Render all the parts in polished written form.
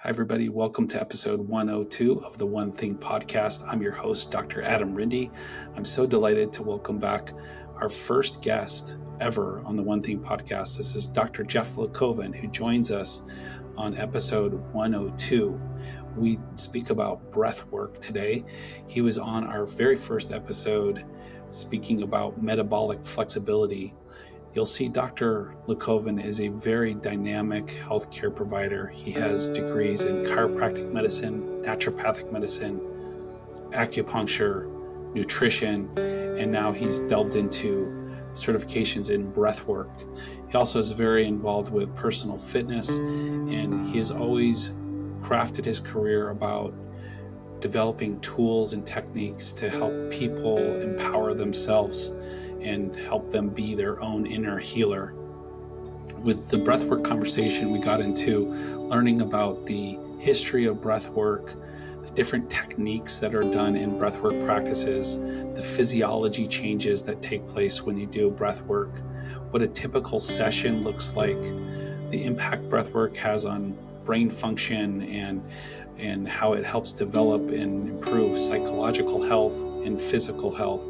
Hi, everybody. Welcome to episode 102 of the One Thing podcast. I'm your host, Dr. Adam Rindy. I'm so delighted to welcome back our first guest ever on the One Thing podcast. This is Dr. Geoff Lecovin, who joins us on episode 102. We speak about breathwork today. He was on our very first episode speaking about metabolic flexibility. You'll see Dr. Lecovin is a very dynamic healthcare provider. He has degrees in chiropractic medicine, naturopathic medicine, acupuncture, nutrition, and now he's delved into certifications in breathwork. He also is very involved with personal fitness, and he has always crafted his career about developing tools and techniques to help people empower themselves and help them be their own inner healer. With the breathwork conversation, we got into learning about the history of breathwork, the different techniques that are done in breathwork practices, the physiology changes that take place when you do breathwork, what a typical session looks like, the impact breathwork has on brain function, and how it helps develop and improve psychological health and physical health.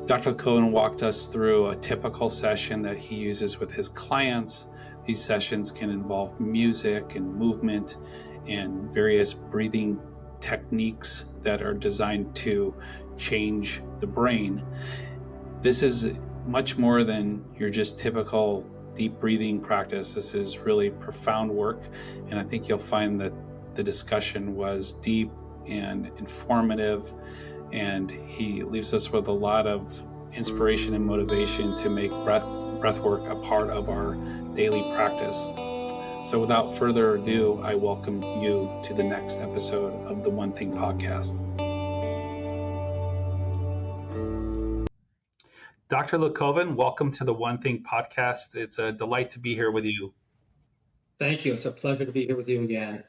Dr. Lecovin walked us through a typical session that he uses with his clients. These sessions can involve music and movement and various breathing techniques that are designed to change the brain. This is much more than your just typical deep breathing practice. This is really profound work, and I think you'll find that the discussion was deep and informative, and he leaves us with a lot of inspiration and motivation to make breathwork a part of our daily practice. So without further ado, I welcome you to the next episode of the One Thing podcast. Dr. Lecovin, welcome to the One Thing podcast. It's a delight to be here with you. Thank you. It's a pleasure to be here with you again.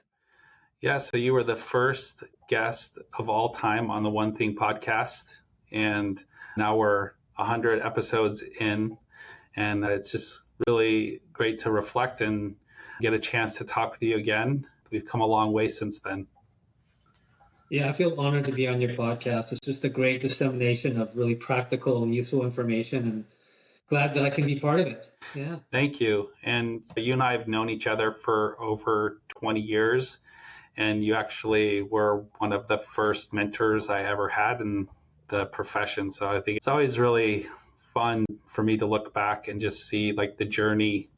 Yeah, so you were the first guest of all time on the One Thing podcast, and now we're 100 episodes in, and it's just really great to reflect and get a chance to talk with you again. We've come a long way since then. Yeah, I feel honored to be on your podcast. It's just a great dissemination of really practical and useful information, and glad that I can be part of it. Yeah. Thank you. And you and I have known each other for over 20 years. And you actually were one of the first mentors I ever had in the profession. So I think it's always really fun for me to look back and just see like the journey.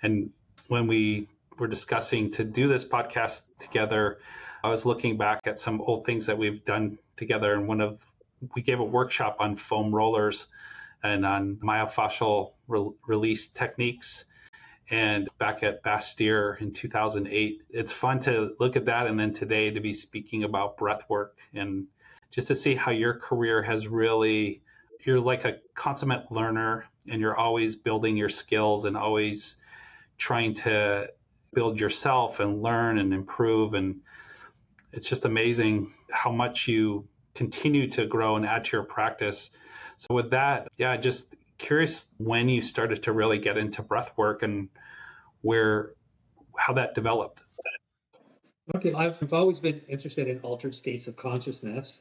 And when we were discussing to do this podcast together, I was looking back at some old things that we've done together. And we gave a workshop on foam rollers and on myofascial release techniques. And back at Bastyr in 2008, it's fun to look at that. And then today to be speaking about breathwork and just to see how your career has really, you're like a consummate learner and you're always building your skills and always trying to build yourself and learn and improve. And it's just amazing how much you continue to grow and add to your practice. So with that, yeah, just curious when you started to really get into breathwork and how that developed. Okay, I've always been interested in altered states of consciousness,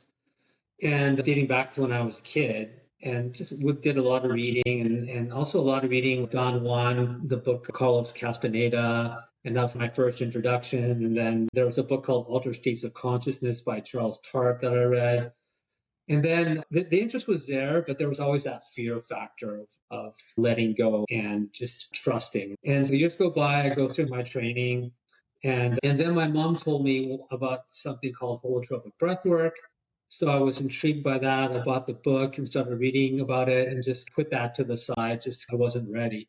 and dating back to when I was a kid, and just did a lot of reading and also a lot of reading Don Juan, the book Carlos Castaneda, and that was my first introduction. And then there was a book called Altered States of Consciousness by Charles Tarp that I read. And then the interest was there, but there was always that fear factor of letting go and just trusting. And so years go by, I go through my training, and then my mom told me about something called holotropic breathwork. So I was intrigued by that. I bought the book and started reading about it and just put that to the side, just I wasn't ready.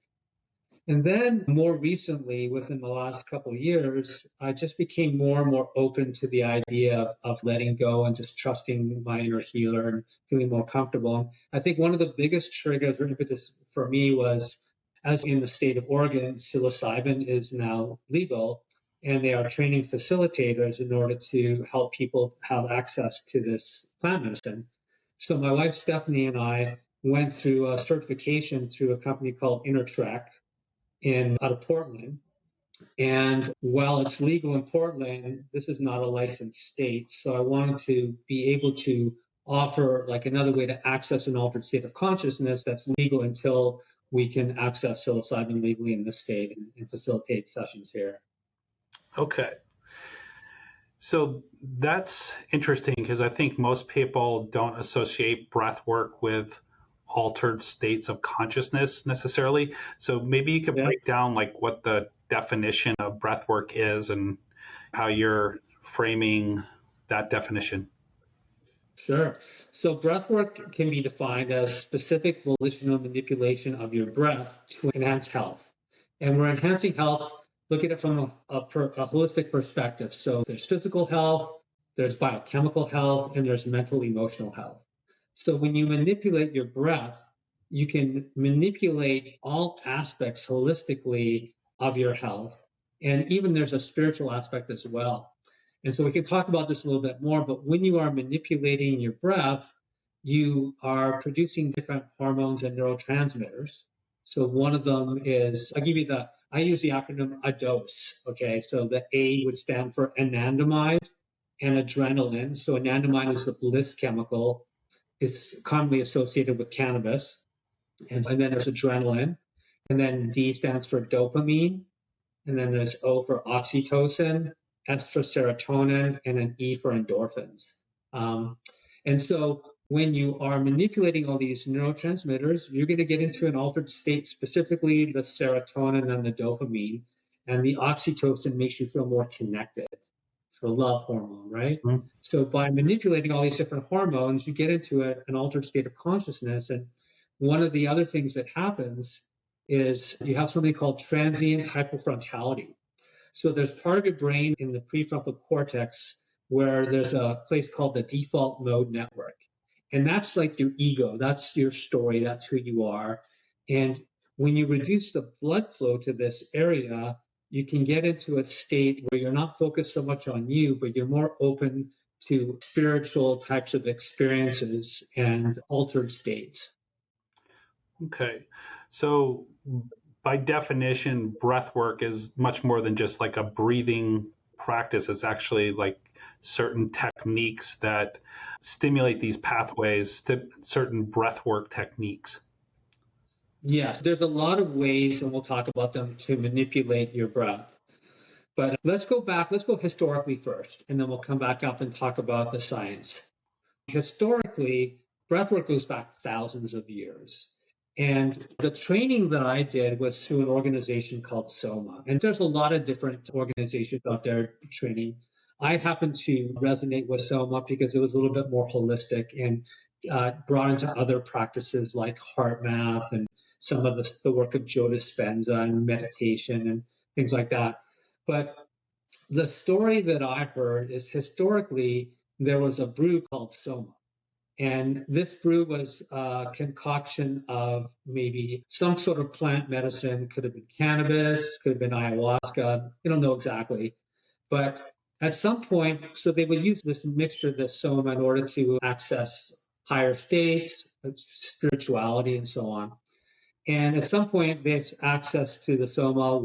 And then more recently, within the last couple of years, I just became more and more open to the idea of letting go and just trusting my inner healer and feeling more comfortable. I think one of the biggest triggers or impetus for me was, as in the state of Oregon, psilocybin is now legal, and they are training facilitators in order to help people have access to this plant medicine. So my wife Stephanie and I went through a certification through a company called Inner Trek out of Portland. And while it's legal in Portland, this is not a licensed state. So I wanted to be able to offer like another way to access an altered state of consciousness that's legal until we can access psilocybin legally in this state and facilitate sessions here. Okay. So that's interesting because I think most people don't associate breath work with altered states of consciousness necessarily. So maybe you could break down like what the definition of breath work is and how you're framing that definition. Sure. So breathwork can be defined as specific volitional manipulation of your breath to enhance health. And we're enhancing health, look at it from a holistic perspective. So there's physical health, there's biochemical health, and there's mental emotional health. So when you manipulate your breath, you can manipulate all aspects holistically of your health. And even there's a spiritual aspect as well. And so we can talk about this a little bit more, but when you are manipulating your breath, you are producing different hormones and neurotransmitters. So one of them is, I use the acronym ADOS. Okay. So the A would stand for anandamide and adrenaline. So anandamide is the bliss chemical. It's commonly associated with cannabis. And then there's adrenaline. And then D stands for dopamine. And then there's O for oxytocin, S for serotonin, and an E for endorphins. And so when you are manipulating all these neurotransmitters, you're going to get into an altered state, specifically the serotonin and the dopamine. And the oxytocin makes you feel more connected. It's the love hormone, right? Mm-hmm. So by manipulating all these different hormones, you get into an altered state of consciousness. And one of the other things that happens is you have something called transient hypofrontality. So there's part of your brain in the prefrontal cortex where there's a place called the default mode network. And that's like your ego. That's your story. That's who you are. And when you reduce the blood flow to this area, you can get into a state where you're not focused so much on you, but you're more open to spiritual types of experiences and altered states. Okay. So by definition, breath work is much more than just like a breathing practice. It's actually like certain techniques that stimulate these pathways, certain breath work techniques. Yes, there's a lot of ways, and we'll talk about them, to manipulate your breath. But let's go historically first, and then we'll come back up and talk about the science. Historically, breathwork goes back thousands of years. And the training that I did was through an organization called SOMA. And there's a lot of different organizations out there training. I happen to resonate with SOMA because it was a little bit more holistic and brought into other practices like heart math and some of the work of Joe Dispenza and meditation and things like that. But the story that I heard is historically there was a brew called Soma. And this brew was a concoction of maybe some sort of plant medicine, could have been cannabis, could have been ayahuasca, I don't know exactly. But at some point, so they would use this mixture, this Soma, in order to access higher states, spirituality, and so on. And at some point, this access to the Soma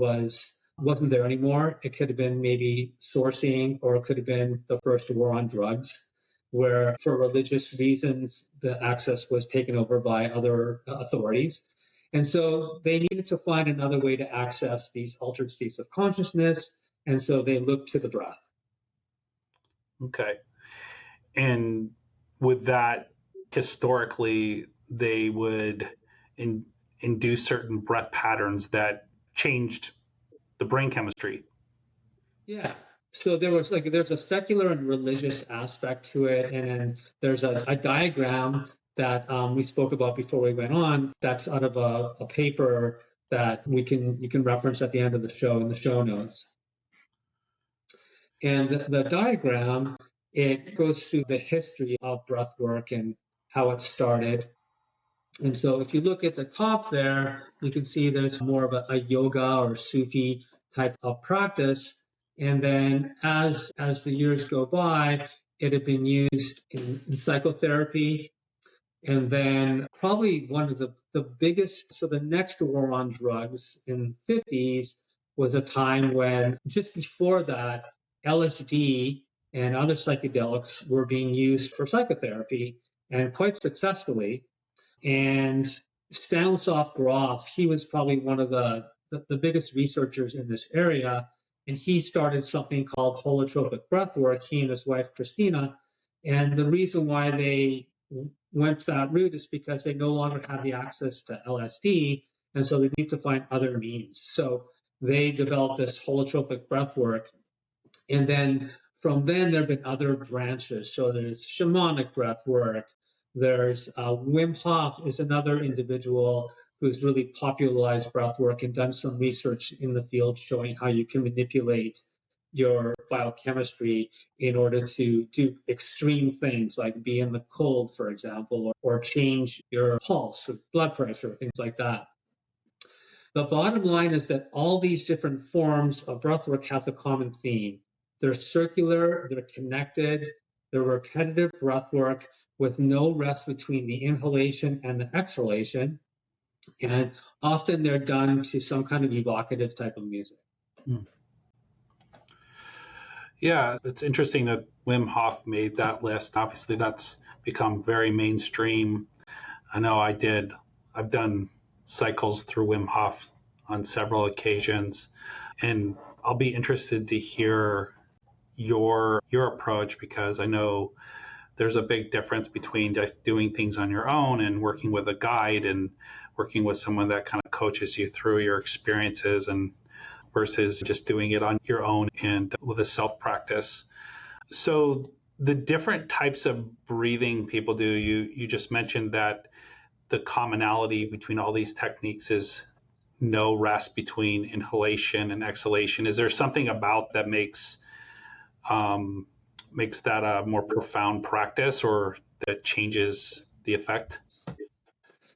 wasn't there anymore. It could have been maybe sourcing, or it could have been the first war on drugs, where for religious reasons, the access was taken over by other authorities. And so they needed to find another way to access these altered states of consciousness. And so they looked to the breath. Okay. And with that, historically, they would induce certain breath patterns that changed the brain chemistry. Yeah. So there's a secular and religious aspect to it, and then there's a diagram that we spoke about before we went on. That's out of a paper that you can reference at the end of the show in the show notes. And the diagram, it goes through the history of breath work and how it started. And so if you look at the top there, you can see there's more of a yoga or Sufi type of practice. And then as the years go by, it had been used in psychotherapy. And then probably one of the biggest, so the next war on drugs in the 50s was a time when, just before that, LSD and other psychedelics were being used for psychotherapy, and quite successfully. And Stanislav Grof, he was probably one of the biggest researchers in this area, and he started something called holotropic breathwork, he and his wife Christina. And the reason why they went that route is because they no longer have the access to LSD, and so they need to find other means. So they developed this holotropic breathwork, and then from then there have been other branches. So there's shamanic breathwork. There's Wim Hof is another individual who's really popularized breathwork and done some research in the field showing how you can manipulate your biochemistry in order to do extreme things like be in the cold, for example, or change your pulse or blood pressure, things like that. The bottom line is that all these different forms of breathwork have a common theme. They're circular, they're connected, they're repetitive breathwork with no rest between the inhalation and the exhalation. And often they're done to some kind of evocative type of music. Yeah, it's interesting that Wim Hof made that list. Obviously, that's become very mainstream. I know I've done cycles through Wim Hof on several occasions, and I'll be interested to hear your approach, because I know there's a big difference between just doing things on your own and working with a guide and working with someone that kind of coaches you through your experiences, and versus just doing it on your own and with a self practice. So the different types of breathing people do, you just mentioned that the commonality between all these techniques is no rest between inhalation and exhalation. Is there something about that makes that a more profound practice, or that changes the effect?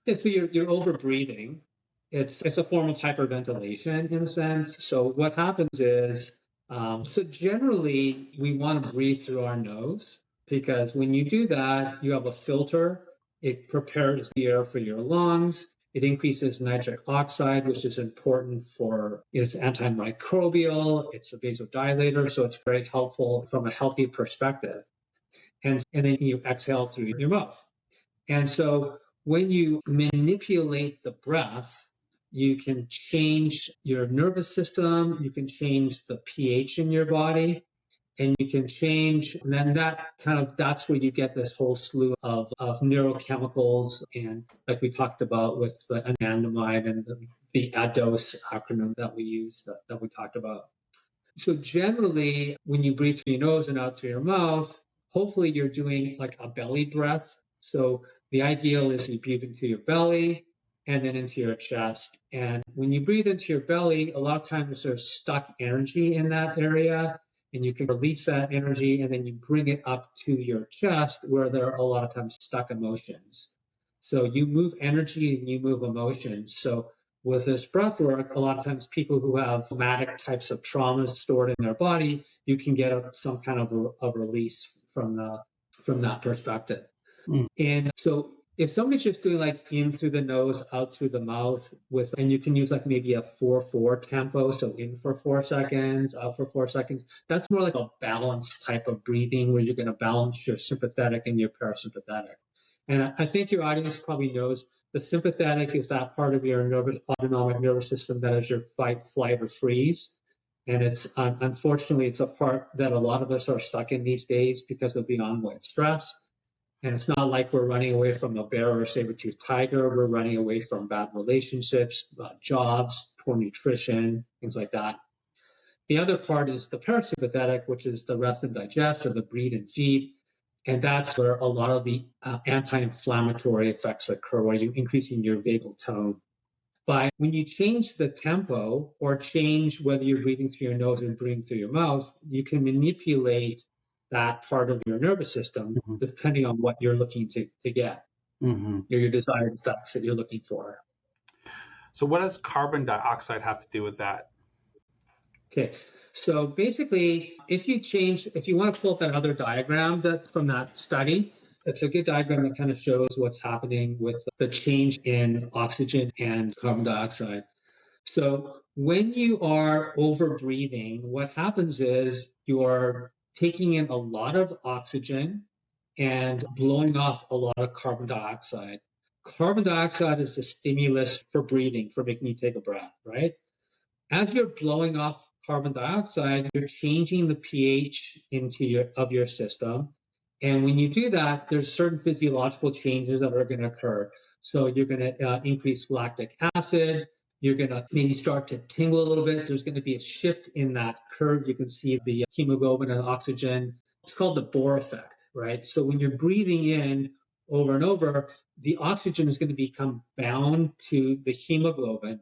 Yeah, so you're over breathing. It's a form of hyperventilation in a sense. So what happens is, so generally we want to breathe through our nose, because when you do that, you have a filter. It prepares the air for your lungs. It increases nitric oxide, which is important for, it's antimicrobial, it's a vasodilator, so it's very helpful from a healthy perspective. And then you exhale through your mouth. And so when you manipulate the breath, you can change your nervous system, you can change the pH in your body, and you can change, and then that's where you get this whole slew of neurochemicals, and like we talked about with the anandamide and the ADOS acronym that we use, that we talked about. So generally, when you breathe through your nose and out through your mouth, hopefully you're doing like a belly breath. So the ideal is you breathe into your belly and then into your chest. And when you breathe into your belly, a lot of times there's stuck energy in that area, and you can release that energy and then you bring it up to your chest, where there are a lot of times stuck emotions. So you move energy and you move emotions. So with this breath work, a lot of times people who have somatic types of traumas stored in their body, you can get some kind of a release from that perspective. And so if somebody's just doing like in through the nose, out through the mouth and you can use like maybe a 4-4 tempo, so in for 4 seconds, out for 4 seconds, that's more like a balanced type of breathing where you're going to balance your sympathetic and your parasympathetic. And I think your audience probably knows the sympathetic is that part of your autonomic nervous system that is your fight, flight, or freeze. And it's unfortunately, it's a part that a lot of us are stuck in these days because of the ongoing stress. And it's not like we're running away from a bear or a saber-toothed tiger. We're running away from bad relationships, jobs, poor nutrition, things like that. The other part is the parasympathetic, which is the rest and digest, or the breathe and feed. And that's where a lot of the anti-inflammatory effects occur, where you're increasing your vagal tone. But when you change the tempo, or change whether you're breathing through your nose or breathing through your mouth, you can manipulate that part of your nervous system, depending on what you're looking to get, your desired effects that you're looking for. So what does carbon dioxide have to do with that? Okay, so basically, if you want to pull up that other diagram from that study, it's a good diagram that kind of shows what's happening with the change in oxygen and carbon dioxide. So when you are over breathing, what happens is you're taking in a lot of oxygen and blowing off a lot of carbon dioxide. Carbon dioxide is a stimulus for breathing, for making you take a breath, right? As you're blowing off carbon dioxide, you're changing the pH of your system. And when you do that, there's certain physiological changes that are going to occur. So you're going to increase lactic acid. You're going to maybe start to tingle a little bit. There's going to be a shift in that curve. You can see the hemoglobin and oxygen. It's called the Bohr effect, right? So when you're breathing in over and over, the oxygen is going to become bound to the hemoglobin,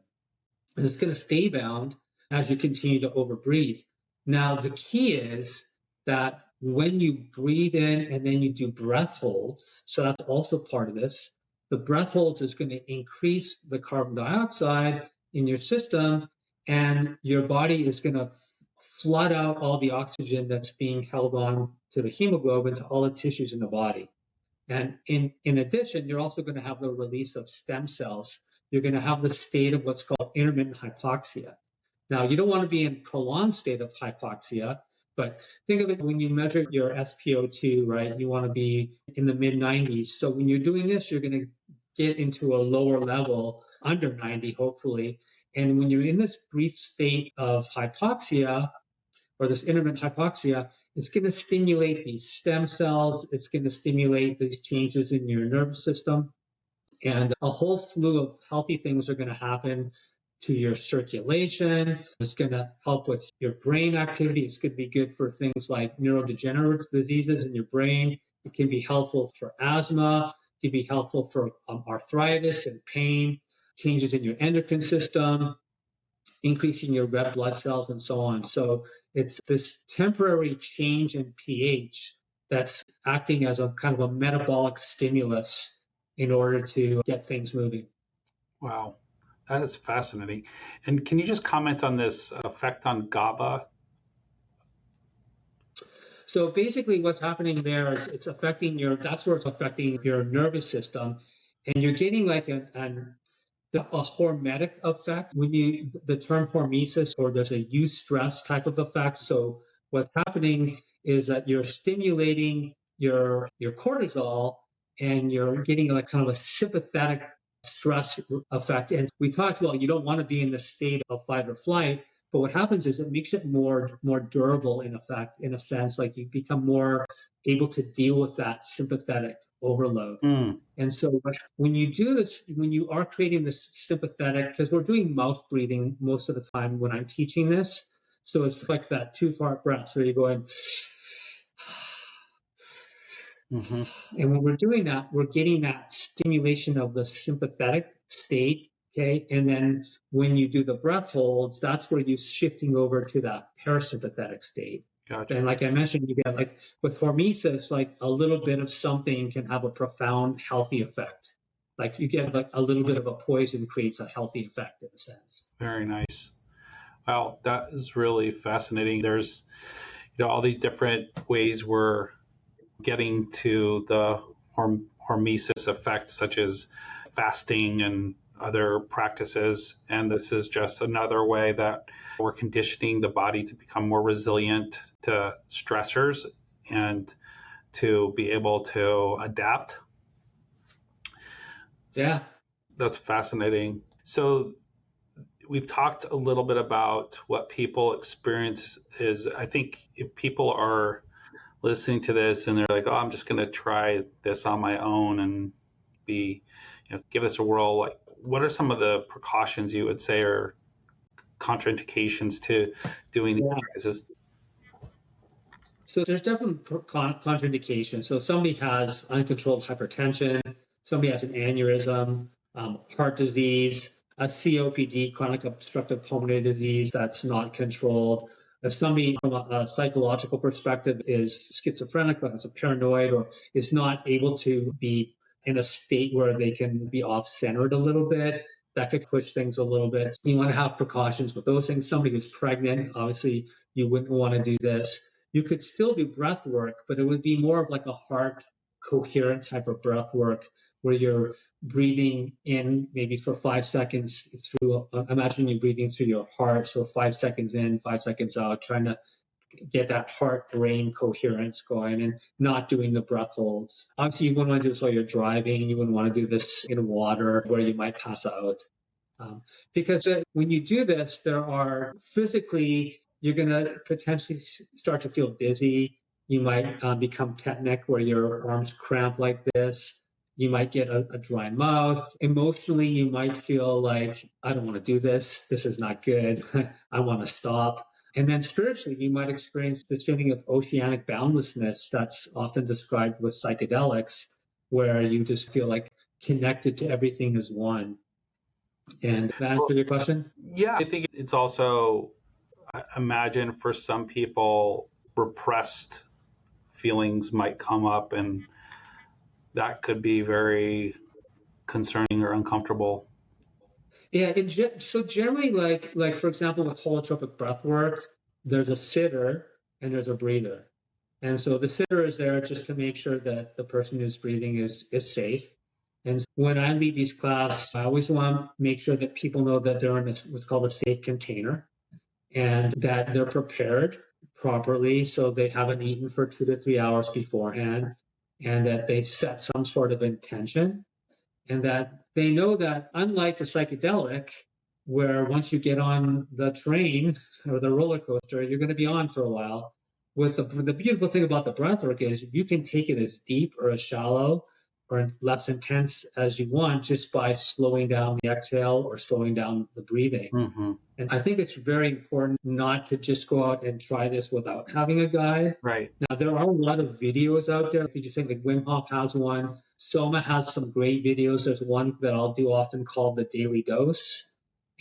and it's going to stay bound as you continue to overbreathe. Now, the key is that when you breathe in and then you do breath holds, so that's also part of this, the breath holds is going to increase the carbon dioxide in your system, and your body is going to flood out all the oxygen that's being held on to the hemoglobin to all the tissues in the body. And in addition, you're also going to have the release of stem cells. You're going to have the state of what's called intermittent hypoxia. Now, you don't want to be in prolonged state of hypoxia, but think of it when you measure your SpO2, right? You want to be in the mid 90s. So when you're doing this, you're going to get into a lower level, under 90, hopefully. And when you're in this brief state of hypoxia, or this intermittent hypoxia, it's going to stimulate these stem cells. It's going to stimulate these changes in your nervous system. And a whole slew of healthy things are going to happen to your circulation. It's going to help with your brain activity. It's going to be good for things like neurodegenerative diseases in your brain. It can be helpful for asthma. It can be helpful for arthritis and pain, changes in your endocrine system, increasing your red blood cells, and so on. So it's this temporary change in pH that's acting as a kind of a metabolic stimulus in order to get things moving. Wow, that is fascinating. And can you just comment on this effect on GABA? So basically what's happening there is it's affecting that's where it's affecting your nervous system. And you're getting like a hormetic effect. The term hormesis, or there's a eustress type of effect. So what's happening is that you're stimulating your cortisol, and you're getting like kind of a sympathetic stress effect. And we talked about you don't want to be in the state of fight or flight, but what happens is it makes it more durable in effect, in a sense, like you become more able to deal with that sympathetic overload. And so when you do this, when you are creating this sympathetic, because we're doing mouth breathing most of the time when I'm teaching this, so it's like that 2-part breath. So you're going, and when we're doing that, we're getting that stimulation of the sympathetic state. Okay. And then when you do the breath holds, that's where you're shifting over to that parasympathetic state. Gotcha. And like I mentioned, you get like with hormesis, like a little bit of something can have a profound healthy effect. Like you get like a little bit of a poison creates a healthy effect in a sense. Very nice. Wow, that is really fascinating. There's, all these different ways we're getting to the hormesis effect, such as fasting and other practices. And this is just another way that we're conditioning the body to become more resilient to stressors and to be able to adapt. Yeah. That's fascinating. So we've talked a little bit about what people experience is, I think if people are listening to this and they're like, oh, I'm just going to try this on my own and give this a whirl, like, what are some of the precautions you would say are contraindications to doing these practices? So there's definitely contraindications. So if somebody has uncontrolled hypertension, somebody has an aneurysm, heart disease, a COPD, chronic obstructive pulmonary disease that's not controlled. If somebody from a psychological perspective is schizophrenic or has a paranoid or is not able to be in a state where they can be off-centered a little bit, that could push things a little bit. You want to have precautions with those things. Somebody who's pregnant, obviously you wouldn't want to do this. You could still do breath work, but it would be more of like a heart coherent type of breath work where you're breathing in maybe for 5 seconds through, imagine you're breathing through your heart. So 5 seconds in, 5 seconds out, trying to get that heart-brain coherence going and not doing the breath holds. Obviously, you wouldn't want to do this while you're driving. You wouldn't want to do this in water where you might pass out. Because when you do this, there are physically, you're going to potentially start to feel dizzy. You might become tetanic where your arms cramp like this. You might get a dry mouth. Emotionally, you might feel like, I don't want to do this. This is not good. I want to stop. And then spiritually, you might experience this feeling of oceanic boundlessness that's often described with psychedelics, where you just feel like connected to everything as one. And that answer your question? Yeah, I think it's also, I imagine for some people, repressed feelings might come up, and that could be very concerning or uncomfortable. Yeah, so generally, like for example, with holotropic breath work, there's a sitter and there's a breather. And so the sitter is there just to make sure that the person who's breathing is safe. And when I lead these classes, I always want to make sure that people know that they're in what's called a safe container and that they're prepared properly so they haven't eaten for 2 to 3 hours beforehand and that they set some sort of intention and that they know that unlike the psychedelic, where once you get on the train or the roller coaster, you're going to be on for a while. With the beautiful thing about the breath work is you can take it as deep or as shallow or less intense as you want just by slowing down the exhale or slowing down the breathing. Mm-hmm. And I think it's very important not to just go out and try this without having a guide. Right. Now, there are a lot of videos out there. Did you think like Wim Hof has one? Soma has some great videos. There's one that I'll do often called The Daily Dose.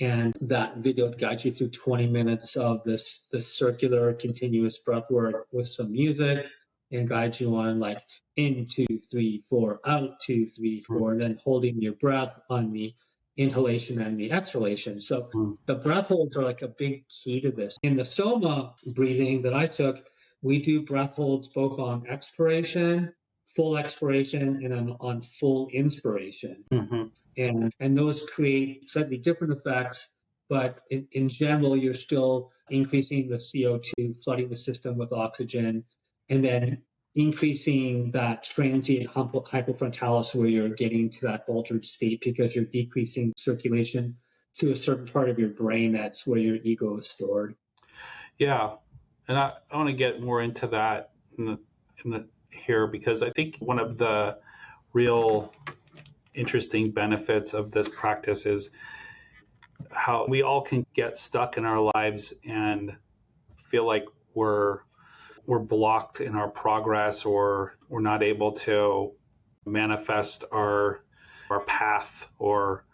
And that video guides you through 20 minutes of the circular continuous breath work with some music and guides you on like in 2, 3, 4, out 2, 3, 4, and then holding your breath on the inhalation and the exhalation. So the breath holds are like a big key to this. In the Soma breathing that I took, we do breath holds both on expiration, full expiration, and on full inspiration. Mm-hmm. And those create slightly different effects, but in general, you're still increasing the CO2, flooding the system with oxygen, and then increasing that transient hypofrontality where you're getting to that altered state because you're decreasing circulation to a certain part of your brain. That's where your ego is stored. Yeah. And I want to get more into that here because I think one of the real interesting benefits of this practice is how we all can get stuck in our lives and feel like we're blocked in our progress or we're not able to manifest our path or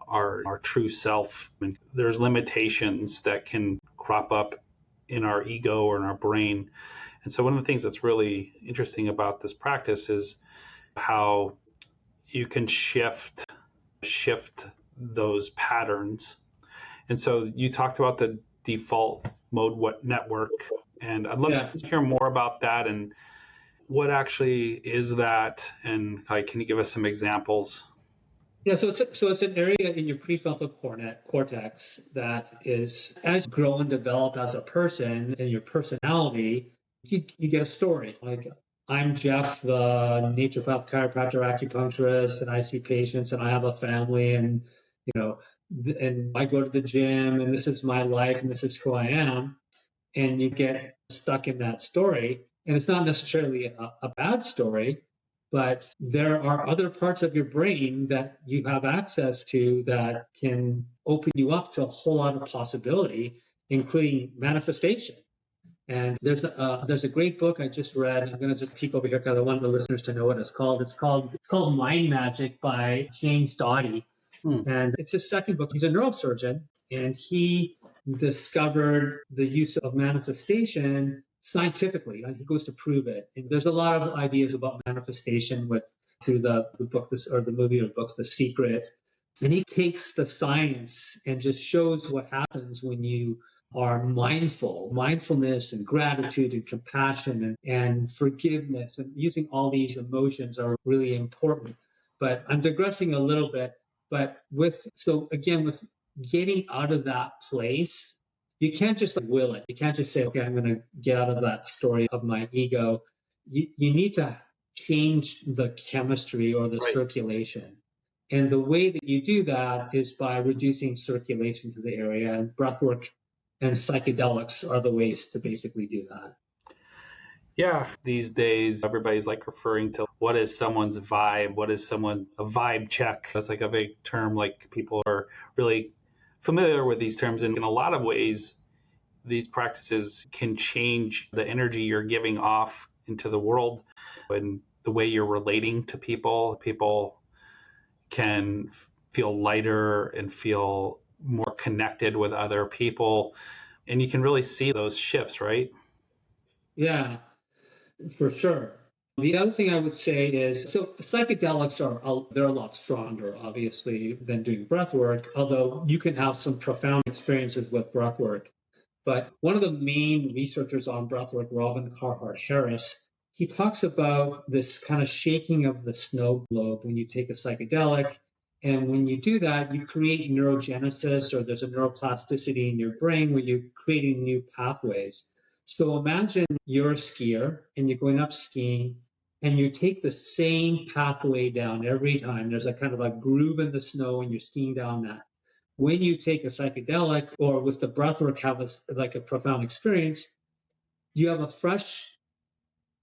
our true self. And there's limitations that can crop up in our ego or in our brain. And so one of the things that's really interesting about this practice is how you can shift those patterns. And so you talked about the default mode network, and I'd love to hear more about that and what actually is that, and can you give us some examples? Yeah, so it's an area in your prefrontal cortex that is, as you grow and develop as a person and your personality, you get a story. Like, I'm Geoff, the naturopathic chiropractor, acupuncturist, and I see patients, and I have a family, and and I go to the gym, and this is my life, and this is who I am. And you get stuck in that story, and it's not necessarily a bad story, but there are other parts of your brain that you have access to that can open you up to a whole lot of possibility, including manifestation. And there's a great book I just read. I'm going to just peek over here because I want the listeners to know what it's called. It's called Mind Magic by James Doughty. And it's his second book. He's a neurosurgeon, and he discovered the use of manifestation scientifically. He goes to prove it. And there's a lot of ideas about manifestation through the book, or the movie or books, The Secret. And he takes the science and just shows what happens when you are mindful. Mindfulness and gratitude and compassion and forgiveness and using all these emotions are really important. But I'm digressing a little bit. But so again, with getting out of that place, you can't just like will it. You can't just say, okay, I'm going to get out of that story of my ego. You need to change the chemistry or the Right. circulation. And the way that you do that is by reducing circulation to the area, and breathwork and psychedelics are the ways to basically do that. Yeah, these days everybody's like referring to what is someone's vibe, what is someone a vibe check. That's like a big term, like people are really familiar with these terms, and in a lot of ways these practices can change the energy you're giving off into the world and the way you're relating to people. People can feel lighter and feel more connected with other people, and you can really see those shifts, right? Yeah, for sure. The other thing I would say is, so psychedelics they're a lot stronger, obviously, than doing breath work, although you can have some profound experiences with breath work. But one of the main researchers on breathwork, Robin Carhart Harris, he talks about this kind of shaking of the snow globe when you take a psychedelic. And when you do that, you create neurogenesis, or there's a neuroplasticity in your brain where you're creating new pathways. So imagine you're a skier and you're going up skiing and you take the same pathway down every time. There's a kind of a groove in the snow and you're skiing down that. When you take a psychedelic or with the breathwork have like a profound experience, you have a fresh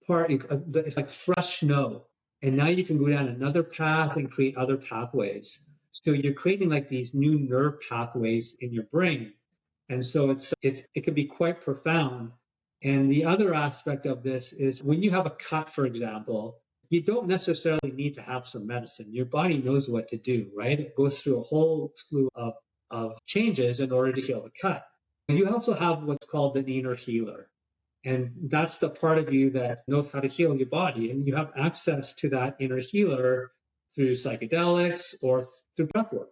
part. It's like fresh snow, and now you can go down another path and create other pathways. So you're creating like these new nerve pathways in your brain, and so it can be quite profound. And the other aspect of this is when you have a cut, for example, you don't necessarily need to have some medicine. Your body knows what to do, right? It goes through a whole slew of changes in order to heal the cut. And you also have what's called an inner healer. And that's the part of you that knows how to heal your body. And you have access to that inner healer through psychedelics or through breathwork.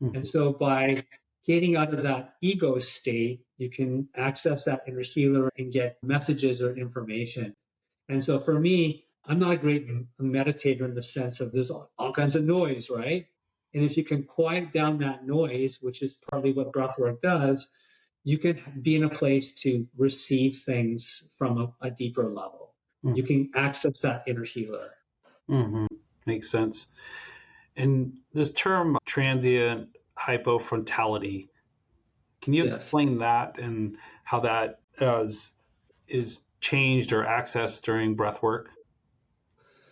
Mm-hmm. And so by getting out of that ego state, you can access that inner healer and get messages or information. And so for me, I'm not a great meditator in the sense of there's all kinds of noise, right? And if you can quiet down that noise, which is partly what breathwork does, you can be in a place to receive things from a deeper level. Mm-hmm. You can access that inner healer. Mm-hmm. Makes sense. And this term transient hypofrontality, can you Yes. explain that and how that is changed or accessed during breath work?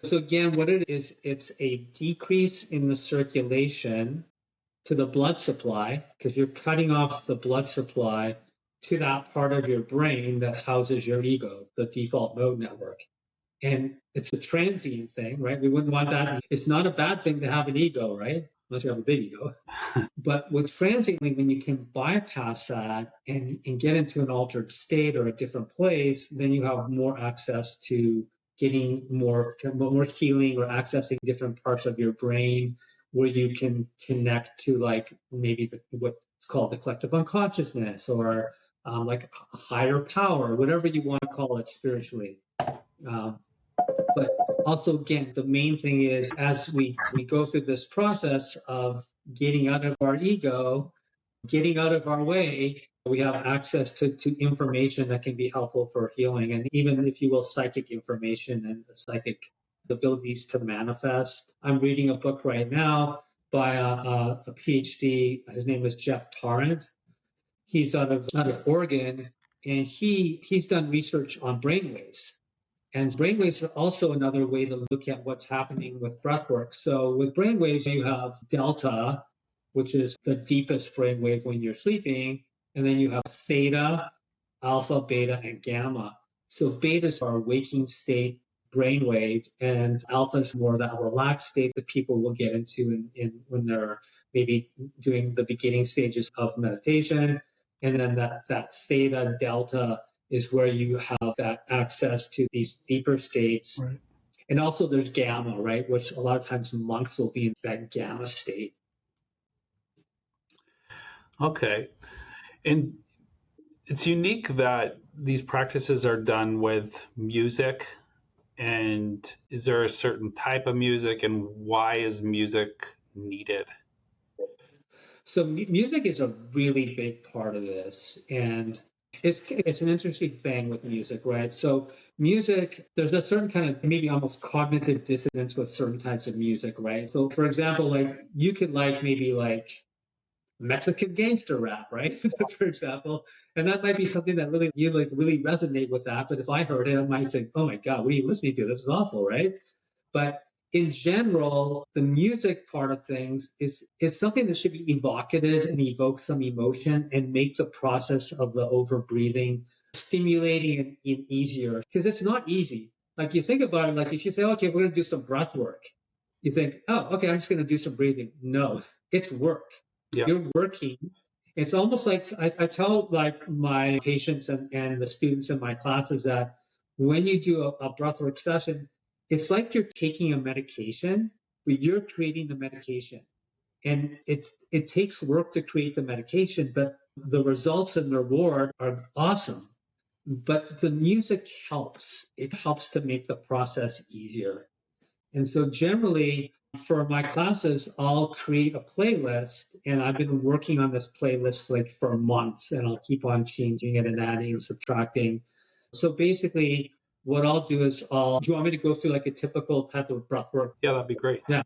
So again, what it is, it's a decrease in the circulation to the blood supply because you're cutting off the blood supply to that part of your brain that houses your ego, the default mode network. And it's a transient thing, right? We wouldn't want that. It's not a bad thing to have an ego, right? Unless you have a big ego. But with transiently, when you can bypass that and get into an altered state or a different place, then you have more access to getting more healing or accessing different parts of your brain where you can connect to like maybe what's called the collective unconsciousness or like a higher power, whatever you want to call it spiritually. But also, again, the main thing is as we go through this process of getting out of our ego, getting out of our way, we have access to information that can be helpful for healing. And even, if you will, psychic information and the psychic abilities to manifest. I'm reading a book right now by a PhD. His name is Geoff Tarrant. He's out of Oregon, and he's done research on brainwaves. And brainwaves are also another way to look at what's happening with breathwork. So with brainwaves, you have delta, which is the deepest brainwave when you're sleeping, and then you have theta, alpha, beta, and gamma. So beta is our waking state brainwave, and alpha is more that relaxed state that people will get into in when they're maybe doing the beginning stages of meditation. And then that theta delta is where you have that access to these deeper states. Right. And also there's gamma, right? Which a lot of times monks will be in that gamma state. Okay. And it's unique that these practices are done with music And is there a certain type of music, and why is music needed? So music is a really big part of this, and it's an interesting thing with music, right? So music, there's a certain kind of maybe almost cognitive dissonance with certain types of music, right? So for example, like you could like maybe like Mexican gangster rap, right? For example, and that might be something that really you like really resonate with that. But if I heard it, I might say, "Oh my God, what are you listening to? This is awful," right? But in general, the music part of things is something that should be evocative and evoke some emotion and make the process of the over breathing stimulating and easier because it's not easy. Like you think about it, like if you say, okay, we're going to do some breath work, you think, oh, okay, I'm just going to do some breathing. No, it's work. Yeah. You're working. It's almost like I tell like my patients and the students in my classes that when you do a breathwork session, it's like you're taking a medication, but you're creating the medication. And it takes work to create the medication, but the results and the reward are awesome. But the music helps. It helps to make the process easier. And so generally for my classes, I'll create a playlist and I've been working on this playlist like for months and I'll keep on changing it and adding and subtracting. So basically what I'll do is do you want me to go through like a typical type of breath work? Yeah, that'd be great. Yeah.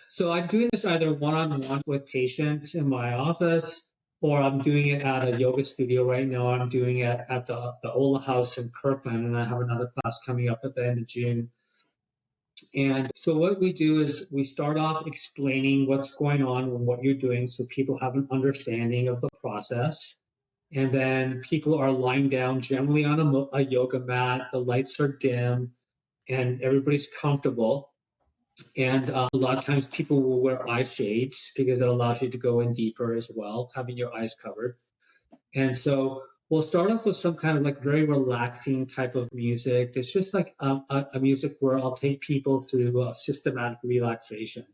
So I'm doing this either one-on-one with patients in my office or I'm doing it at a yoga studio right now. I'm doing it at the Ola House in Kirkland and I have another class coming up at the end of June. And so what we do is we start off explaining what's going on and what you're doing so people have an understanding of the process. And then people are lying down generally on a yoga mat. The lights are dim and everybody's comfortable. And a lot of times people will wear eye shades because it allows you to go in deeper as well, having your eyes covered. And so we'll start off with some kind of like very relaxing type of music. It's just like a music where I'll take people through a systematic relaxation.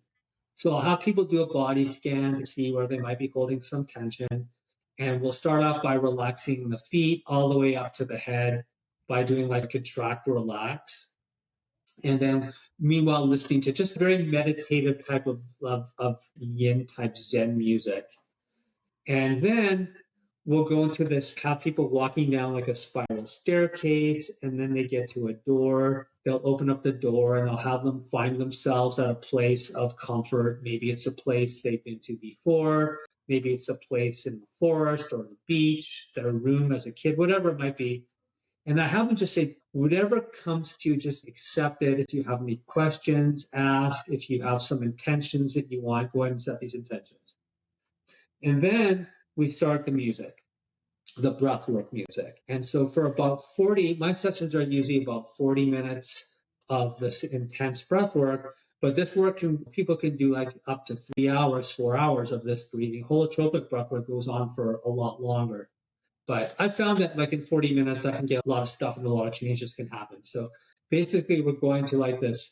So I'll have people do a body scan to see where they might be holding some tension. And we'll start off by relaxing the feet all the way up to the head by doing like a contract, relax. And then meanwhile, listening to just very meditative type of yin type Zen music. And then we'll go into this, have people walking down like a spiral staircase, and then they get to a door. They'll open up the door and I'll have them find themselves at a place of comfort. Maybe it's a place they've been to before. Maybe it's a place in the forest or the beach, their room as a kid, whatever it might be. And I have them just say, whatever comes to you, just accept it. If you have any questions, ask. If you have some intentions that you want, go ahead and set these intentions. And then we start the music, the breathwork music. And so for about 40, my sessions are usually about 40 minutes of this intense breathwork. But this work people can do like up to 3 hours, 4 hours of this breathing. Holotropic breathwork goes on for a lot longer. But I found that like in 40 minutes, I can get a lot of stuff and a lot of changes can happen. So basically we're going to like this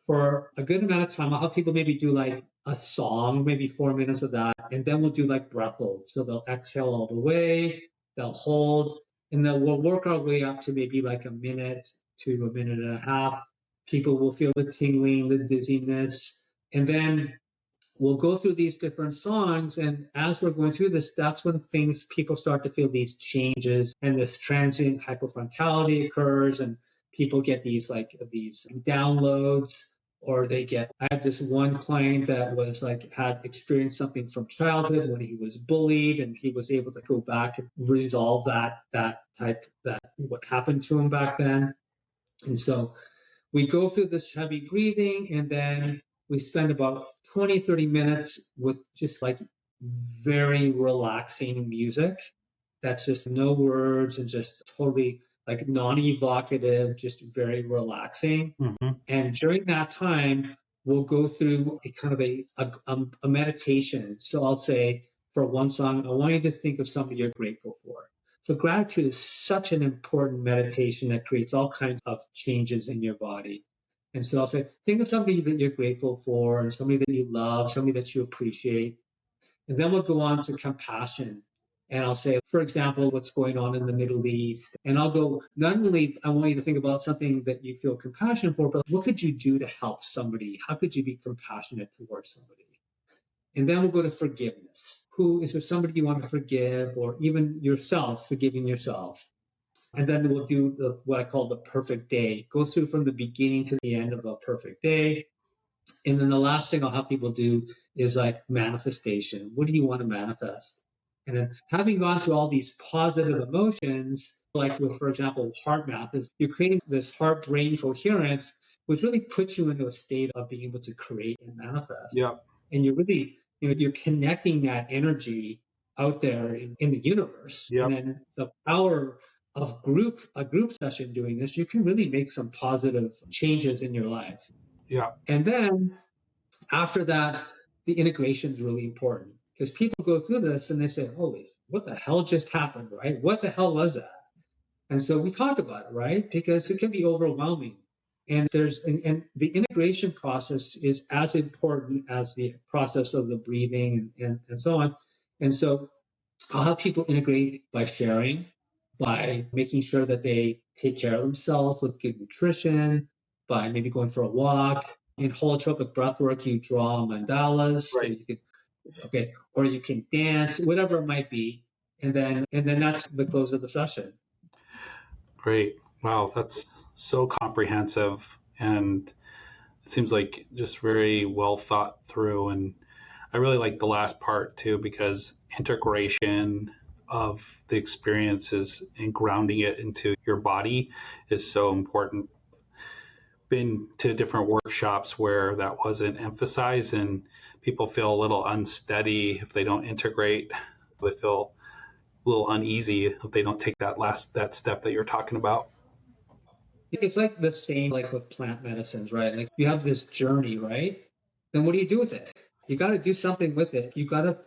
for a good amount of time. I'll have people maybe do like a song, maybe 4 minutes of that, and then we'll do like breath holds. So they'll exhale all the way, they'll hold, and then we'll work our way up to maybe like a minute to a minute and a half. People will feel the tingling, the dizziness, and then we'll go through these different songs. And as we're going through this, that's when people start to feel these changes and this transient hypofrontality occurs and people get these downloads or I had this one client that was like, had experienced something from childhood when he was bullied and he was able to go back and resolve what happened to him back then. And so we go through this heavy breathing and then we spend about 20, 30 minutes with just like very relaxing music. That's just no words and just totally like non-evocative, just very relaxing. Mm-hmm. And during that time, we'll go through a kind of a meditation. So I'll say for one song, I want you to think of something you're grateful for. So gratitude is such an important meditation that creates all kinds of changes in your body. And so I'll say, think of somebody that you're grateful for and somebody that you love, somebody that you appreciate. And then we'll go on to compassion. And I'll say, for example, what's going on in the Middle East. And I'll go, not only I want you to think about something that you feel compassion for, but what could you do to help somebody? How could you be compassionate towards somebody? And then we'll go to forgiveness. Is there somebody you want to forgive, or even yourself, forgiving yourself? And then we'll do what I call the perfect day. Go through from the beginning to the end of a perfect day. And then the last thing I'll have people do is like manifestation. What do you want to manifest? And then having gone through all these positive emotions, like with, for example, heart math, is you're creating this heart-brain coherence, which really puts you into a state of being able to create and manifest. Yeah. And you're really, you're connecting that energy out there in the universe. Yep. And then the power of a group session doing this, you can really make some positive changes in your life. Yeah. And then after that, the integration is really important, because people go through this and they say, holy, what the hell just happened, right? What the hell was that? And so we talk about it, right? Because it can be overwhelming. And the integration process is as important as the process of the breathing and so on. And so I'll have people integrate by sharing, by making sure that they take care of themselves with good nutrition, by maybe going for a walk. In holotropic breathwork, you draw mandalas, Right. so you can, or you can dance, whatever it might be, and then that's the close of the session. Great. Wow, that's so comprehensive, and it seems like just very well thought through. And I really like the last part too, because integration of the experiences and grounding it into your body is so important. Been to different workshops where that wasn't emphasized, and people feel a little unsteady if they don't integrate. They feel a little uneasy if they don't take that step that you're talking about. It's like the same like with plant medicines, right? Like you have this journey, right? Then what do you do with it? You got to do something with it. You got to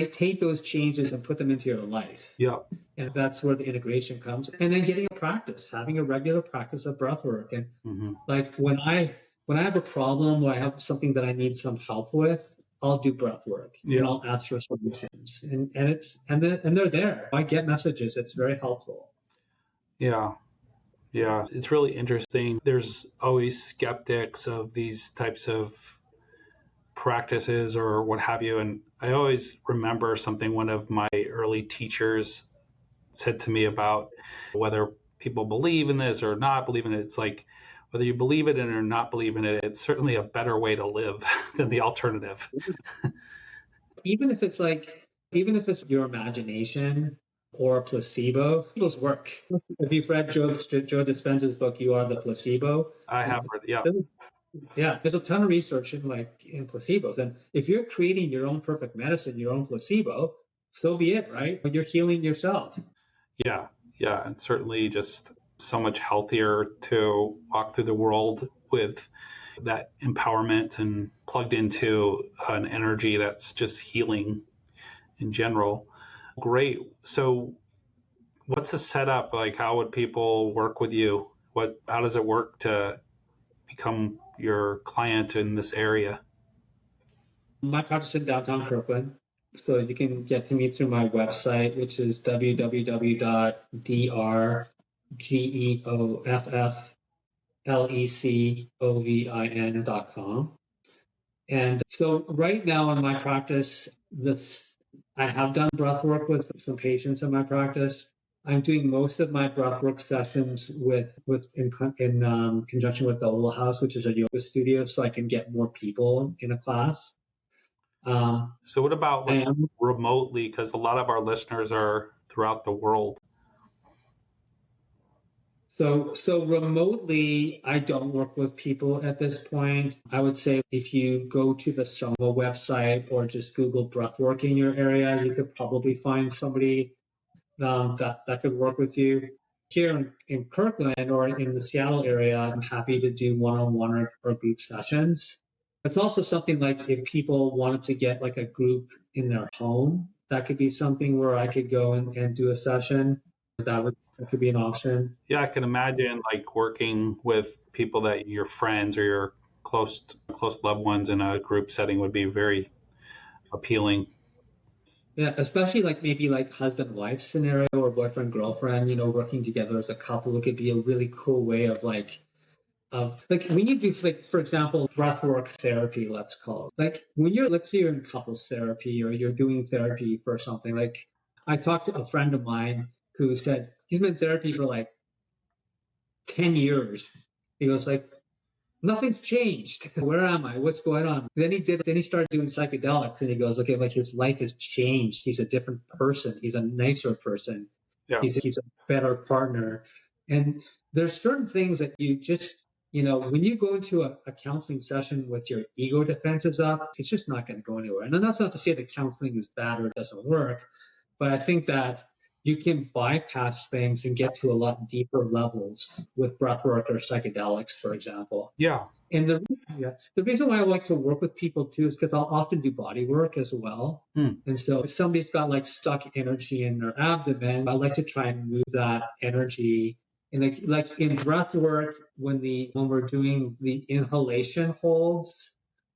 take those changes and put them into your life. Yeah. And that's where the integration comes. And then getting a practice, having a regular practice of breath work. And like when I have a problem or I have something that I need some help with, I'll do breath work and I'll ask for solutions. And they're there. I get messages. It's very helpful. Yeah. Yeah. It's really interesting. There's always skeptics of these types of practices or what have you. And I always remember something one of my early teachers said to me about whether people believe in this or not believe in it. It's like, whether you believe in it or not believe in it, it's certainly a better way to live than the alternative. Even if it's your imagination or a placebo, those work. If you've read Joe Dispenza's book, You Are the Placebo. I have read, yeah. Yeah, there's a ton of research in placebos. And if you're creating your own perfect medicine, your own placebo, so be it, right? But you're healing yourself. Yeah, yeah. And certainly just so much healthier to walk through the world with that empowerment and plugged into an energy that's just healing in general. Great. So what's the setup? Like, how would people work with you? How does it work to become your client in this area? My practice in downtown Kirkland. So you can get to me through my website, which is www.drgeofflecovin.com. And so right now in my practice, I have done breath work with some patients in my practice. I'm doing most of my breathwork sessions in conjunction with the Ola House, which is a yoga studio, so I can get more people in a class. So what about remotely? Because a lot of our listeners are throughout the world. So remotely, I don't work with people at this point. I would say if you go to the Soma website or just Google breathwork in your area, you could probably find somebody that could work with you. Here in Kirkland or in the Seattle area, I'm happy to do one-on-one or group sessions. It's also something like if people wanted to get like a group in their home, that could be something where I could go and do a session. That could be an option. Yeah, I can imagine like working with people that your friends or your close loved ones in a group setting would be very appealing. Yeah, especially like maybe like husband-wife scenario or boyfriend-girlfriend, working together as a couple. It could be a really cool way of like when you do like for example breathwork therapy, let's call it, like when you're, let's say you're in couples therapy or you're doing therapy for something. Like I talked to a friend of mine who said he's been in therapy for like 10 years. He goes like, nothing's changed. Where am I? What's going on? Then he started doing psychedelics and he goes, okay, like his life has changed. He's a different person. He's a nicer person. Yeah. He's a better partner. And there's certain things that you just, when you go into a counseling session with your ego defenses up, it's just not going to go anywhere. And then that's not to say that counseling is bad or it doesn't work, but I think that you can bypass things and get to a lot deeper levels with breathwork or psychedelics, for example. Yeah. And the reason why I like to work with people too is because I'll often do body work as well. And so if somebody's got like stuck energy in their abdomen, I like to try and move that energy. And like in breath work, when we're doing the inhalation holds,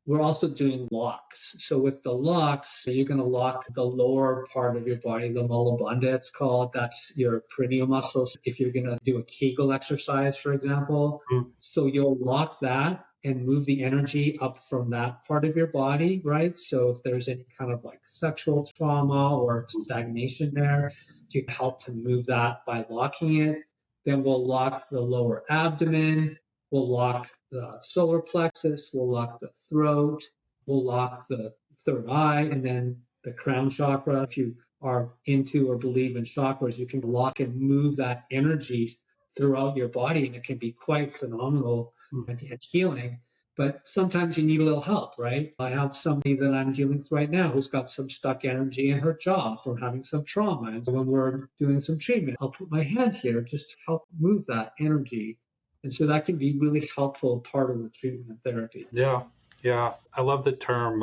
we're also doing locks. So with the locks, you're going to lock the lower part of your body, the molobunda, it's called. That's your perineal muscles. If you're going to do a Kegel exercise, for example, so you'll lock that and move the energy up from that part of your body, right? So if there's any kind of like sexual trauma or stagnation there, you can help to move that by locking it. Then we'll lock the lower abdomen. We'll lock the solar plexus, we'll lock the throat, we'll lock the third eye, and then the crown chakra. If you are into or believe in chakras, you can lock and move that energy throughout your body, and it can be quite phenomenal and healing. But sometimes you need a little help, right? I have somebody that I'm dealing with right now who's got some stuck energy in her jaw from having some trauma. And so when we're doing some treatment, I'll put my hand here just to help move that energy, and so that can be really helpful part of the treatment and therapy. Yeah. Yeah. I love the term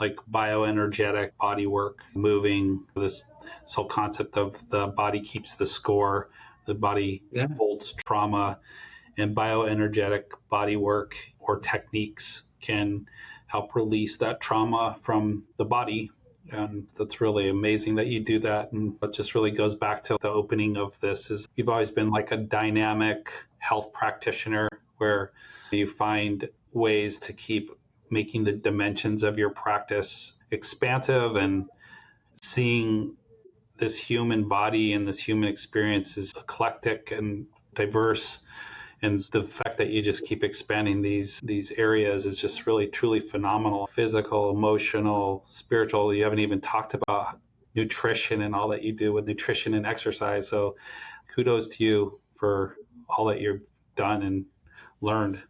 like bioenergetic body work, moving this whole concept of the body keeps the score, the body holds trauma, and bioenergetic body work or techniques can help release that trauma from the body. And that's really amazing that you do that. And it just really goes back to the opening of this is you've always been like a dynamic health practitioner where you find ways to keep making the dimensions of your practice expansive and seeing this human body and this human experience is eclectic and diverse. And the fact that you just keep expanding these areas is just really truly phenomenal. Physical, emotional, spiritual. You haven't even talked about nutrition and all that you do with nutrition and exercise. So kudos to you for all that you've done and learned.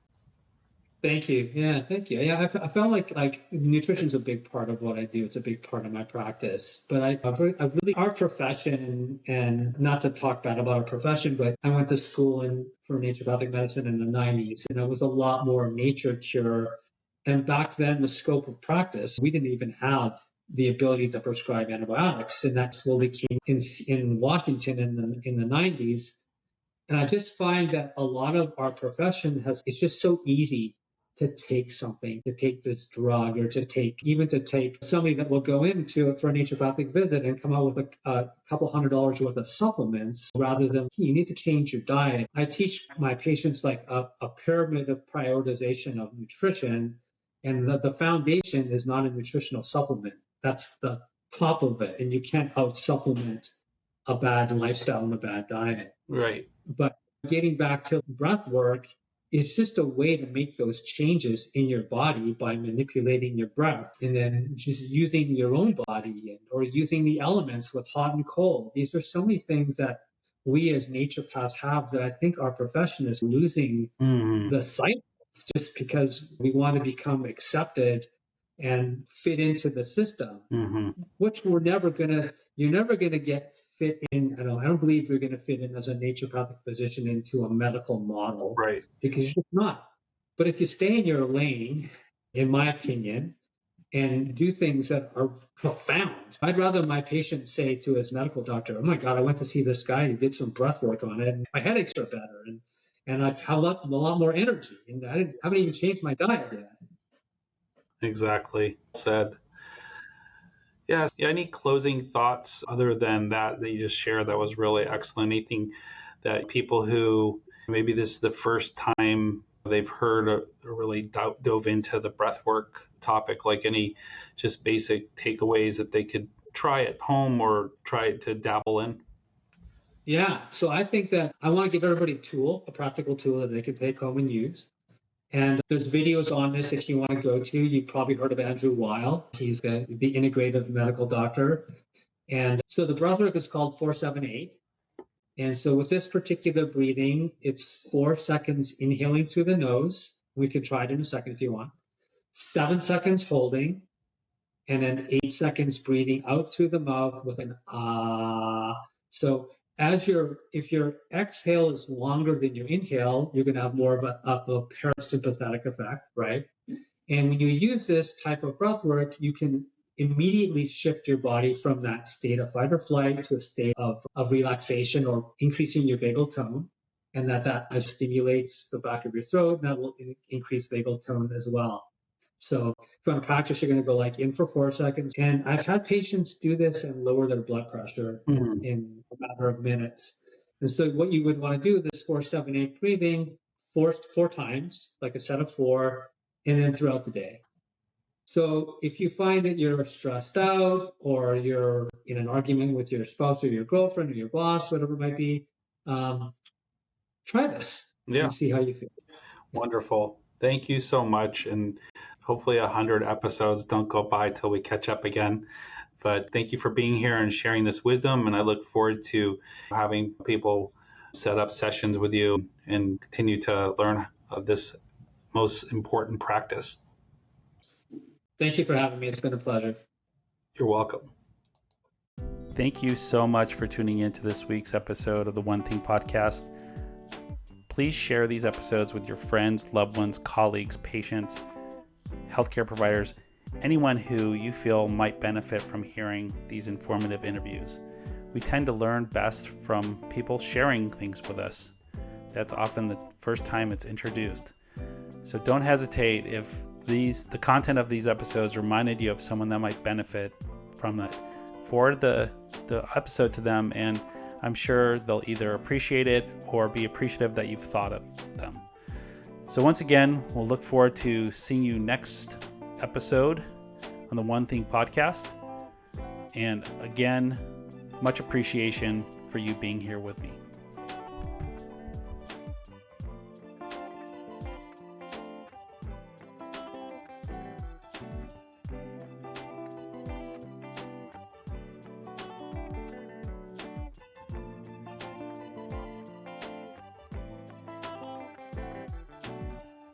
Thank you. Yeah, thank you. Yeah, I found like nutrition's a big part of what I do. It's a big part of my practice. But I've really our profession, and not to talk bad about our profession, but I went to school for naturopathic medicine in the 90s, and it was a lot more nature cure. And back then, the scope of practice, we didn't even have the ability to prescribe antibiotics, and that slowly came in Washington in the 90s. And I just find that a lot of our profession it's just so easy to take something, to take this drug, or to take somebody that will go into for a naturopathic visit and come out with a couple $100 worth of supplements rather than you need to change your diet. I teach my patients like a pyramid of prioritization of nutrition, and the foundation is not a nutritional supplement. That's the top of it, and you can't out supplement a bad lifestyle and a bad diet. Right. But getting back to breath work, it's just a way to make those changes in your body by manipulating your breath and then just using your own body or using the elements with hot and cold. These are so many things that we as naturopaths have that I think our profession is losing the sight of just because we want to become accepted and fit into the system, which you're never gonna get fit in. I don't believe you're gonna fit in as a naturopathic physician into a medical model, Right. because you're not. But if you stay in your lane, in my opinion, and do things that are profound, I'd rather my patient say to his medical doctor, "Oh my God, I went to see this guy who did some breath work on it, and my headaches are better, and I've had a lot more energy, and I haven't even changed my diet yet." Exactly. Said. Yeah. Any closing thoughts other than that you just shared? That was really excellent. Anything that people who maybe this is the first time they've heard or really dove into the breathwork topic, like any just basic takeaways that they could try at home or try to dabble in? Yeah. So I think that I want to give everybody a tool, a practical tool that they can take home and use. And there's videos on this if you want to go to. You've probably heard of Andrew Weil. He's the integrative medical doctor. And so the breathwork is called 478. And so with this particular breathing, it's 4 seconds inhaling through the nose. We can try it in a second if you want. 7 seconds holding, and then 8 seconds breathing out through the mouth with an ah. So if your exhale is longer than your inhale, you're going to have more of a parasympathetic effect, right? And when you use this type of breath work, you can immediately shift your body from that state of fight or flight to a state of relaxation or increasing your vagal tone. And that stimulates the back of your throat, and that will increase vagal tone as well. So if you want to practice, you're going to go like in for 4 seconds. And I've had patients do this and lower their blood pressure in a matter of minutes. And so what you would want to do, this 4-7-8 breathing, four times, like a set of four, and then throughout the day. So if you find that you're stressed out or you're in an argument with your spouse or your girlfriend or your boss, whatever it might be, try this and see how you feel. Wonderful. Thank you so much. And hopefully 100 episodes don't go by till we catch up again. But thank you for being here and sharing this wisdom. And I look forward to having people set up sessions with you and continue to learn this most important practice. Thank you for having me. It's been a pleasure. You're welcome. Thank you so much for tuning in to this week's episode of the One Thing Podcast. Please share these episodes with your friends, loved ones, colleagues, patients, healthcare providers, anyone who you feel might benefit from hearing these informative interviews. We tend to learn best from people sharing things with us. That's often the first time it's introduced. So don't hesitate if the content of these episodes reminded you of someone that might benefit from it. Forward the episode to them, and I'm sure they'll either appreciate it or be appreciative that you've thought of them. So once again, we'll look forward to seeing you next episode on the One Thing Podcast. And again, much appreciation for you being here with me.